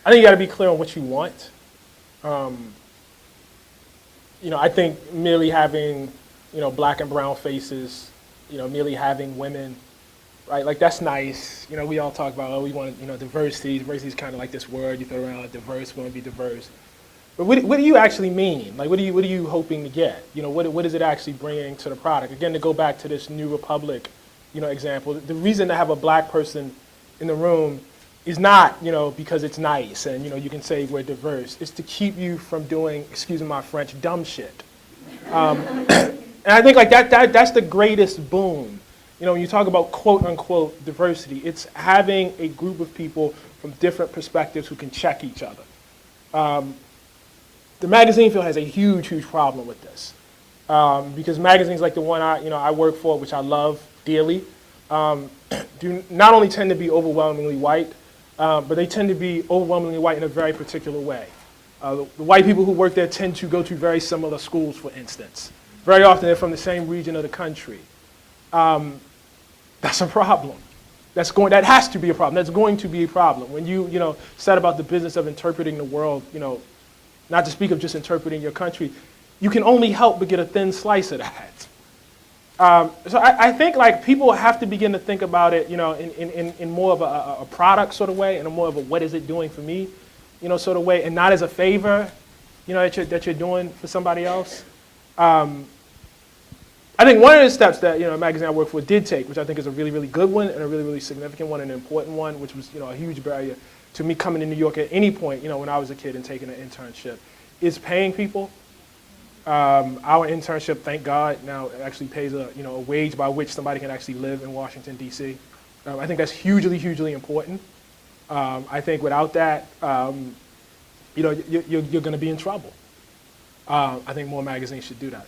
I think you got to be clear on what you want. I think merely having, black and brown faces, merely having women, right? Like that's nice. We all talk about, oh, we want, diversity. Diversity is kind of like this word you throw around, like diverse, we want to be diverse. But what do you actually mean? Like, what are you hoping to get? What is it actually bringing to the product? Again, to go back to this New Republic, example, the reason to have a black person in the room is not, because it's nice and, you can say we're diverse. It's to keep you from doing, excuse my French, dumb shit. And I think like that's the greatest boon. When you talk about quote unquote diversity, it's having a group of people from different perspectives who can check each other. The magazine field has a huge, huge problem with this. Because magazines like the one I work for, which I love dearly, do not only tend to be overwhelmingly white, but they tend to be overwhelmingly white in a very particular way. The white people who work there tend to go to very similar schools, for instance. Very often they're from the same region of the country. That's a problem. That has to be a problem. That's going to be a problem. When you said about the business of interpreting the world, not to speak of just interpreting your country, you can only help but get a thin slice of that. So I think like people have to begin to think about it, in more of a product sort of way, and a more of a what is it doing for me, sort of way, and not as a favor, that you're doing for somebody else. I think one of the steps that a magazine I work for did take, which I think is a really, really good one and a really, really significant one and an important one, which was a huge barrier to me coming to New York at any point, when I was a kid and taking an internship, is paying people. Our internship, thank God, now actually pays a wage by which somebody can actually live in Washington, D.C. I think that's hugely, hugely important. I think without that, you're going to be in trouble. I think more magazines should do that.